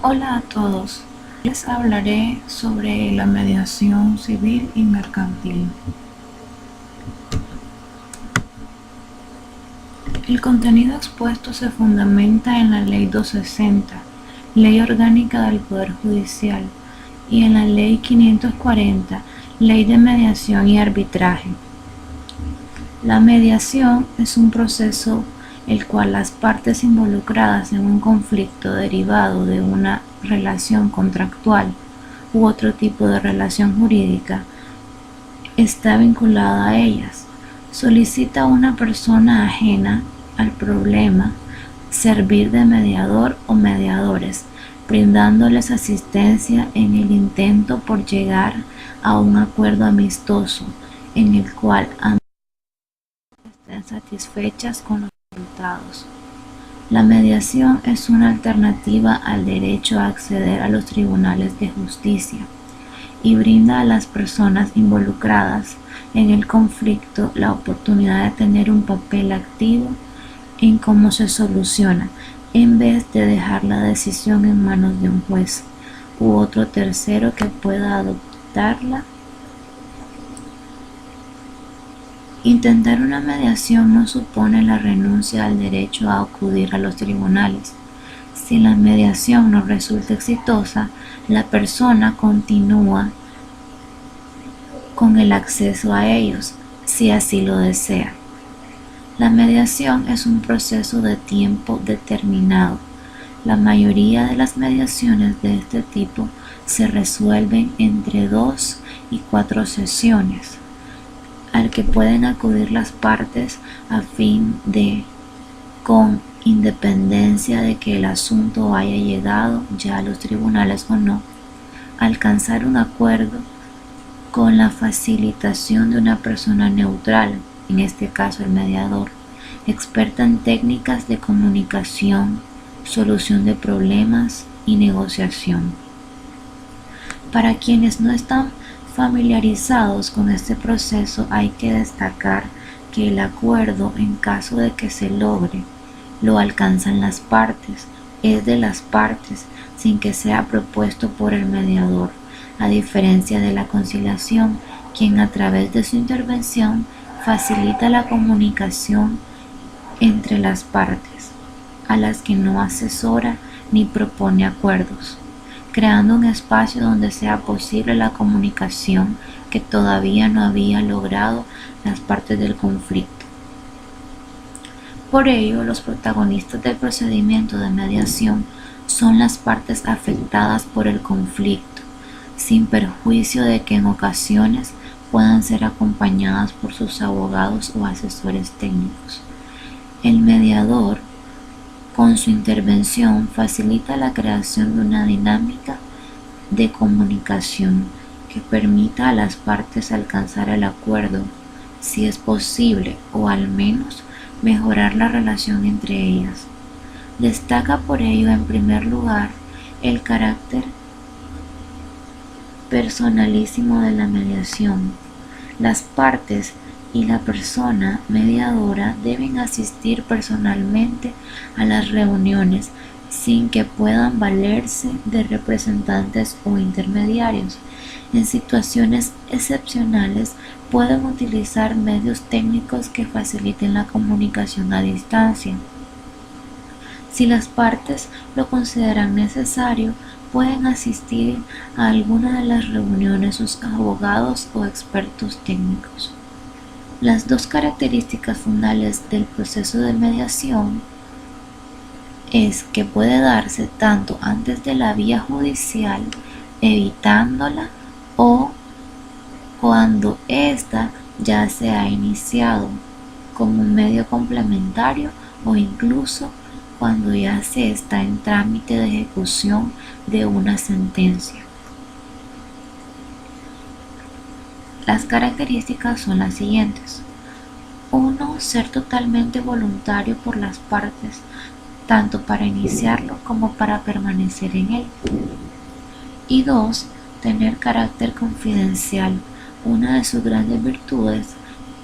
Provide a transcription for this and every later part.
Hola a todos, les hablaré sobre la mediación civil y mercantil. El contenido expuesto se fundamenta en la Ley 260, Ley Orgánica del Poder Judicial, y en la Ley 540, Ley de Mediación y Arbitraje. La mediación es un proceso el cual las partes involucradas en un conflicto derivado de una relación contractual u otro tipo de relación jurídica está vinculada a ellas. Solicita a una persona ajena al problema servir de mediador o mediadores, brindándoles asistencia en el intento por llegar a un acuerdo amistoso en el cual ambas estén satisfechas con los resultados. La mediación es una alternativa al derecho a acceder a los tribunales de justicia y brinda a las personas involucradas en el conflicto la oportunidad de tener un papel activo en cómo se soluciona, en vez de dejar la decisión en manos de un juez u otro tercero que pueda adoptarla. Intentar una mediación no supone la renuncia al derecho a acudir a los tribunales. Si la mediación no resulta exitosa, la persona continúa con el acceso a ellos, si así lo desea. La mediación es un proceso de tiempo determinado. La mayoría de las mediaciones de este tipo se resuelven entre 2 y 4 sesiones, al que pueden acudir las partes a fin de, con independencia de que el asunto haya llegado ya a los tribunales o no, alcanzar un acuerdo con la facilitación de una persona neutral, en este caso el mediador, experta en técnicas de comunicación, solución de problemas y negociación. Para quienes no están familiarizados con este proceso, hay que destacar que el acuerdo, en caso de que se logre, lo alcanzan las partes, es de las partes, sin que sea propuesto por el mediador, a diferencia de la conciliación, quien a través de su intervención facilita la comunicación entre las partes, a las que no asesora ni propone acuerdos, creando un espacio donde sea posible la comunicación que todavía no había logrado las partes del conflicto. Por ello, los protagonistas del procedimiento de mediación son las partes afectadas por el conflicto, sin perjuicio de que en ocasiones puedan ser acompañadas por sus abogados o asesores técnicos. El mediador, con su intervención, facilita la creación de una dinámica de comunicación que permita a las partes alcanzar el acuerdo, si es posible, o al menos mejorar la relación entre ellas. Destaca por ello, en primer lugar, el carácter personalísimo de la mediación. Las partes y la persona mediadora deben asistir personalmente a las reuniones sin que puedan valerse de representantes o intermediarios. En situaciones excepcionales pueden utilizar medios técnicos que faciliten la comunicación a distancia. Si las partes lo consideran necesario, pueden asistir a alguna de las reuniones sus abogados o expertos técnicos. Las dos características fundamentales del proceso de mediación es que puede darse tanto antes de la vía judicial, evitándola, o cuando ésta ya se ha iniciado como un medio complementario, o incluso cuando ya se está en trámite de ejecución de una sentencia. Las características son las siguientes. 1. Ser totalmente voluntario por las partes, tanto para iniciarlo como para permanecer en él. Y 2. Tener carácter confidencial, una de sus grandes virtudes,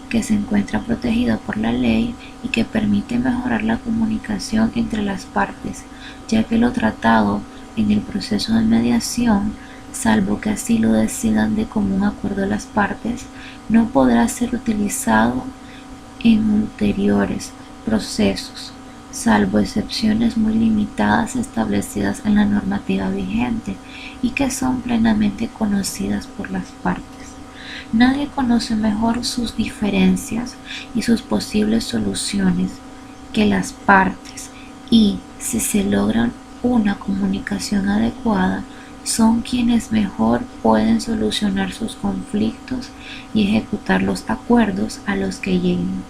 que se encuentra protegida por la ley y que permite mejorar la comunicación entre las partes, ya que lo tratado en el proceso de mediación, salvo que así lo decidan de común acuerdo las partes, no podrá ser utilizado en ulteriores procesos, salvo excepciones muy limitadas establecidas en la normativa vigente y que son plenamente conocidas por las partes. Nadie conoce mejor sus diferencias y sus posibles soluciones que las partes, y si se logra una comunicación adecuada, son quienes mejor pueden solucionar sus conflictos y ejecutar los acuerdos a los que lleguen.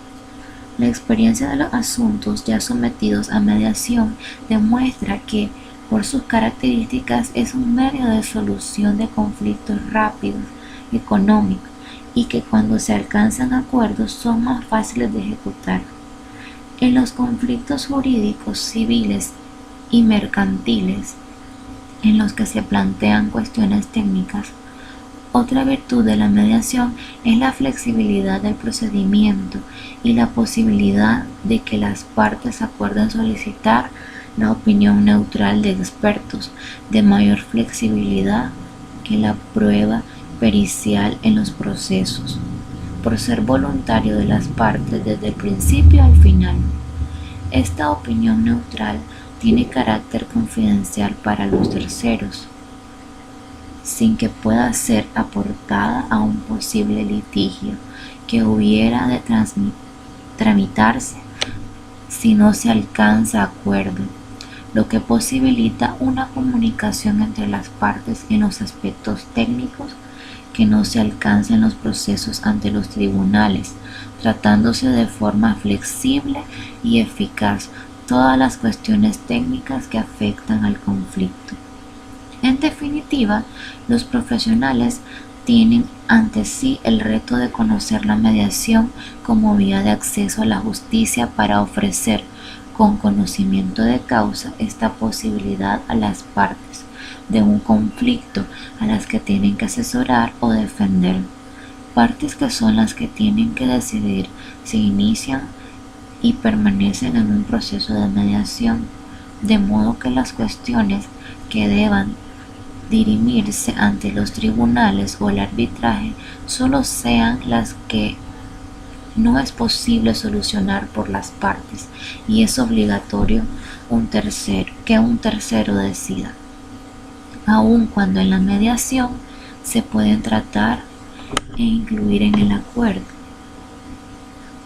La experiencia de los asuntos ya sometidos a mediación demuestra que, por sus características, es un medio de solución de conflictos rápidos, económicos, y que cuando se alcanzan acuerdos son más fáciles de ejecutar. En los conflictos jurídicos, civiles y mercantiles, en los que se plantean cuestiones técnicas, otra virtud de la mediación es la flexibilidad del procedimiento y la posibilidad de que las partes acuerden solicitar la opinión neutral de expertos, de mayor flexibilidad que la prueba pericial en los procesos, por ser voluntario de las partes desde el principio al final. Esta opinión neutral tiene carácter confidencial para los terceros, sin que pueda ser aportada a un posible litigio que hubiera de tramitarse si no se alcanza acuerdo, lo que posibilita una comunicación entre las partes en los aspectos técnicos que no se alcanza en los procesos ante los tribunales, tratándose de forma flexible y eficaz todas las cuestiones técnicas que afectan al conflicto. En definitiva, los profesionales tienen ante sí el reto de conocer la mediación como vía de acceso a la justicia para ofrecer, con conocimiento de causa, esta posibilidad a las partes de un conflicto a las que tienen que asesorar o defender, partes que son las que tienen que decidir si inician y permanecen en un proceso de mediación, de modo que las cuestiones que deban dirimirse ante los tribunales o el arbitraje solo sean las que no es posible solucionar por las partes y es obligatorio que un tercero decida, aun cuando en la mediación se pueden tratar e incluir en el acuerdo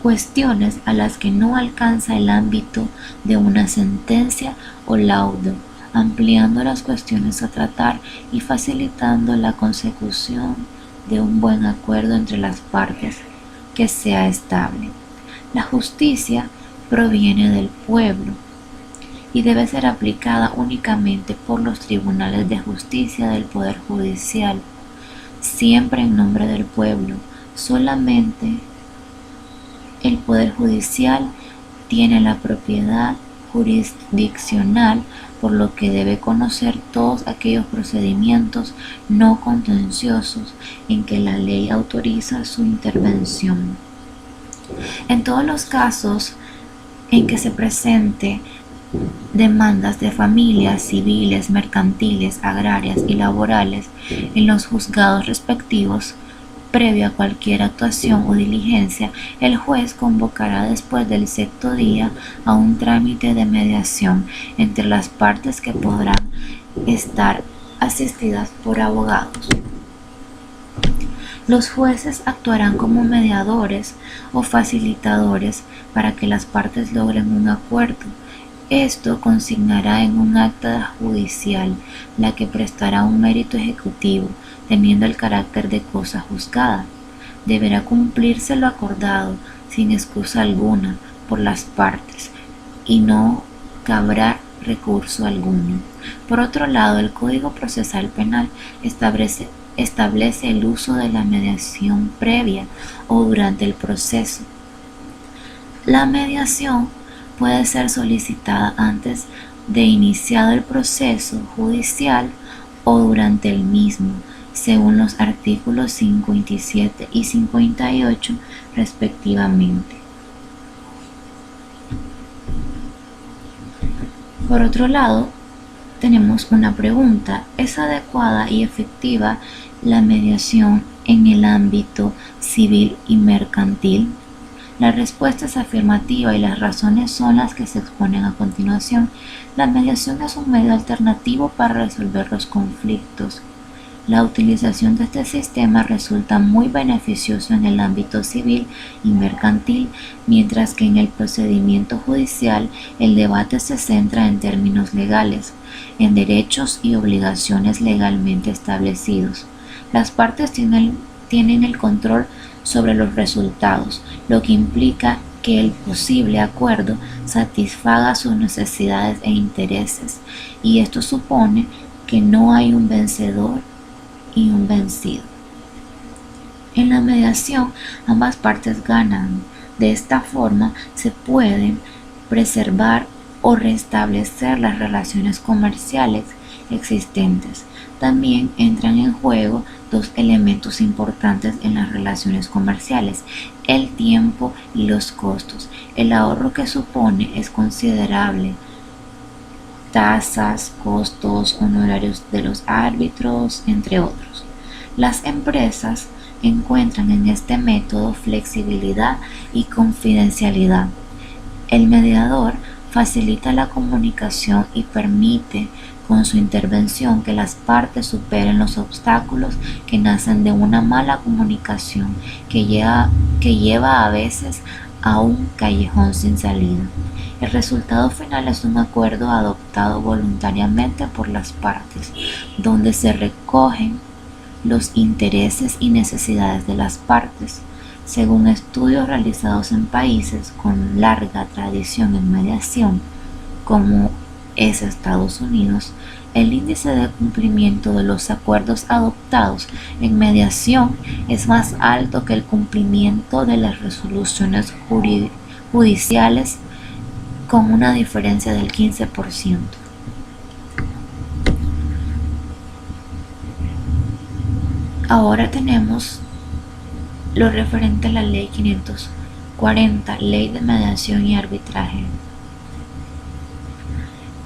cuestiones a las que no alcanza el ámbito de una sentencia o laudo, ampliando las cuestiones a tratar y facilitando la consecución de un buen acuerdo entre las partes que sea estable. La justicia proviene del pueblo y debe ser aplicada únicamente por los tribunales de justicia del Poder Judicial, siempre en nombre del pueblo. Solamente el Poder Judicial tiene la propiedad jurisdiccional, por lo que debe conocer todos aquellos procedimientos no contenciosos en que la ley autoriza su intervención. En todos los casos en que se presente demandas de familias, civiles, mercantiles, agrarias y laborales en los juzgados respectivos, previo a cualquier actuación o diligencia, el juez convocará después del sexto día a un trámite de mediación entre las partes que podrán estar asistidas por abogados. Los jueces actuarán como mediadores o facilitadores para que las partes logren un acuerdo. Esto consignará en un acta judicial la que prestará un mérito ejecutivo, teniendo el carácter de cosa juzgada. Deberá cumplirse lo acordado sin excusa alguna por las partes y no cabrá recurso alguno. Por otro lado, el Código Procesal Penal establece el uso de la mediación previa o durante el proceso. La mediación puede ser solicitada antes de iniciado el proceso judicial o durante el mismo, según los artículos 57 y 58 respectivamente. Por otro lado, tenemos una pregunta: ¿es adecuada y efectiva la mediación en el ámbito civil y mercantil? La respuesta es afirmativa y las razones son las que se exponen a continuación. La mediación es un medio alternativo para resolver los conflictos. La utilización de este sistema resulta muy beneficioso en el ámbito civil y mercantil, mientras que en el procedimiento judicial el debate se centra en términos legales, en derechos y obligaciones legalmente establecidos. Las partes tienen el control sobre los resultados, lo que implica que el posible acuerdo satisfaga sus necesidades e intereses, y esto supone que no hay un vencedor y un vencido. En la mediación, ambas partes ganan. De esta forma, se pueden preservar o restablecer las relaciones comerciales existentes. También entran en juego dos elementos importantes en las relaciones comerciales: el tiempo y los costos. El ahorro que supone es considerable: tasas, costos, honorarios de los árbitros, entre otros. Las empresas encuentran en este método flexibilidad y confidencialidad. El mediador facilita la comunicación y permite con su intervención que las partes superen los obstáculos que nacen de una mala comunicación que lleva a veces a un callejón sin salida. El resultado final es un acuerdo adoptado voluntariamente por las partes, donde se recogen los intereses y necesidades de las partes. Según estudios realizados en países con larga tradición en mediación, como es Estados Unidos, el índice de cumplimiento de los acuerdos adoptados en mediación es más alto que el cumplimiento de las resoluciones judiciales, con una diferencia del 15%. Ahora tenemos lo referente a la Ley 540, Ley de Mediación y Arbitraje.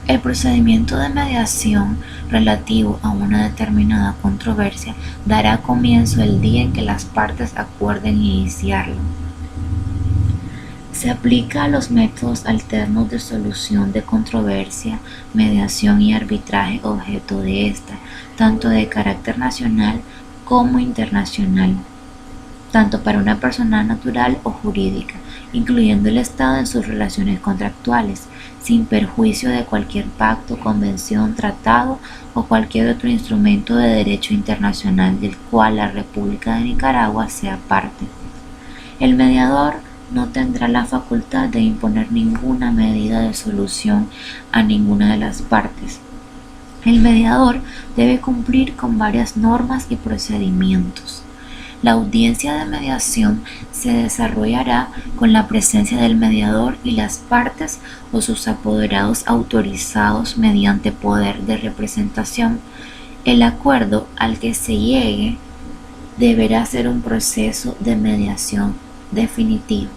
El procedimiento de mediación relativo a una determinada controversia dará comienzo el día en que las partes acuerden iniciarlo. Se aplica a los métodos alternos de solución de controversia, mediación y arbitraje objeto de esta, tanto de carácter nacional como internacional, tanto para una persona natural o jurídica, incluyendo el Estado en sus relaciones contractuales, sin perjuicio de cualquier pacto, convención, tratado o cualquier otro instrumento de derecho internacional del cual la República de Nicaragua sea parte. El mediador no tendrá la facultad de imponer ninguna medida de solución a ninguna de las partes. El mediador debe cumplir con varias normas y procedimientos. La audiencia de mediación se desarrollará con la presencia del mediador y las partes o sus apoderados autorizados mediante poder de representación. El acuerdo al que se llegue deberá ser un proceso de mediación definitivo.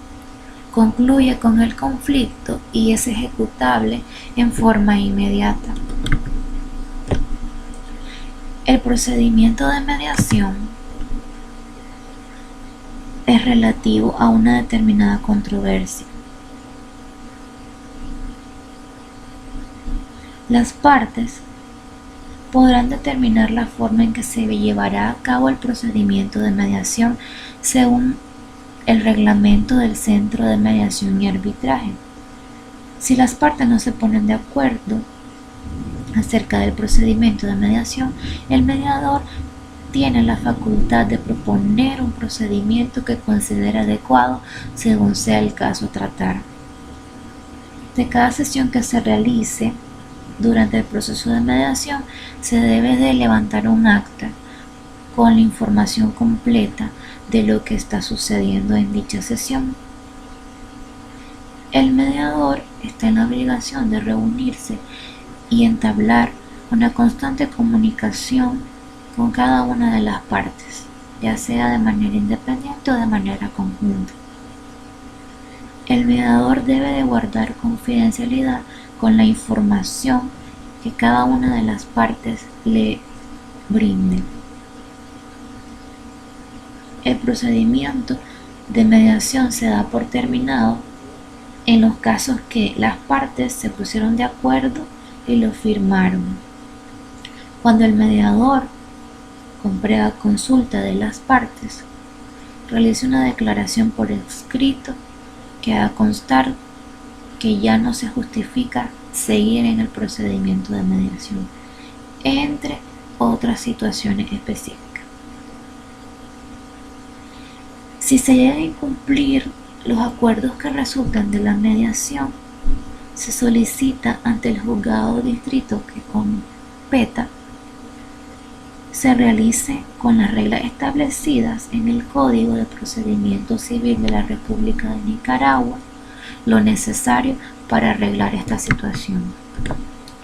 Concluye con el conflicto y es ejecutable en forma inmediata. El procedimiento de mediación es relativo a una determinada controversia. Las partes podrán determinar la forma en que se llevará a cabo el procedimiento de mediación según el reglamento del Centro de Mediación y Arbitraje. Si las partes no se ponen de acuerdo acerca del procedimiento de mediación, el mediador tiene la facultad de proponer un procedimiento que considere adecuado según sea el caso a tratar. De cada sesión que se realice durante el proceso de mediación, se debe de levantar un acta con la información completa de lo que está sucediendo en dicha sesión. El mediador está en la obligación de reunirse y entablar una constante comunicación con cada una de las partes, ya sea de manera independiente o de manera conjunta. El mediador debe de guardar confidencialidad con la información que cada una de las partes le brinde. El procedimiento de mediación se da por terminado en los casos que las partes se pusieron de acuerdo y lo firmaron. Cuando el mediador, con previa consulta de las partes, realiza una declaración por escrito que haga constar que ya no se justifica seguir en el procedimiento de mediación, entre otras situaciones específicas. Si se llegan a incumplir los acuerdos que resultan de la mediación, se solicita ante el juzgado de distrito que competa se realice con las reglas establecidas en el Código de Procedimiento Civil de la República de Nicaragua lo necesario para arreglar esta situación.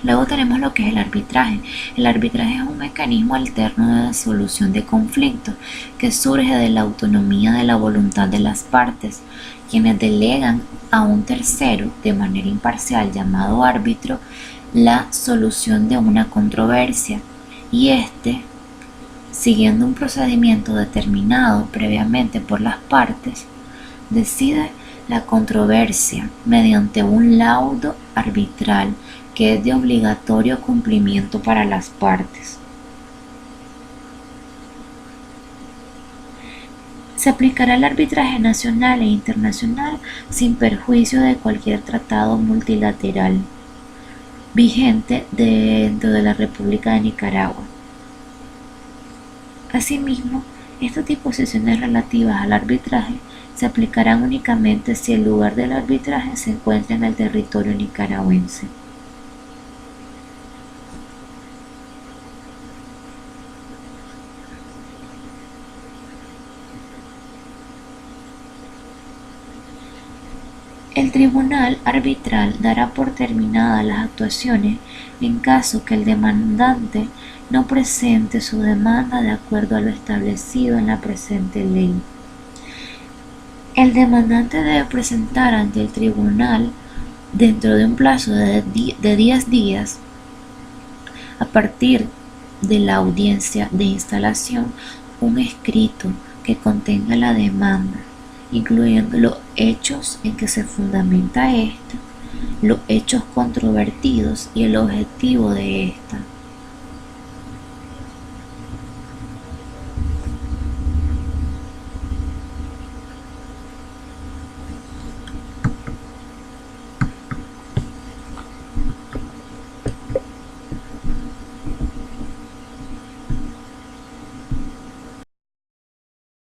Luego tenemos lo que es el arbitraje. El arbitraje es un mecanismo alterno de solución de conflictos que surge de la autonomía de la voluntad de las partes, quienes delegan a un tercero de manera imparcial llamado árbitro la solución de una controversia, y siguiendo un procedimiento determinado previamente por las partes, decide la controversia mediante un laudo arbitral que es de obligatorio cumplimiento para las partes. Se aplicará el arbitraje nacional e internacional sin perjuicio de cualquier tratado multilateral vigente dentro de la República de Nicaragua. Asimismo, estas disposiciones relativas al arbitraje se aplicarán únicamente si el lugar del arbitraje se encuentra en el territorio nicaragüense. El tribunal arbitral dará por terminadas las actuaciones en caso que el demandante no presente su demanda de acuerdo a lo establecido en la presente ley. El demandante debe presentar ante el tribunal dentro de un plazo de 10 días a partir de la audiencia de instalación un escrito que contenga la demanda, incluyendo los hechos en que se fundamenta esta, los hechos controvertidos y el objetivo de esta.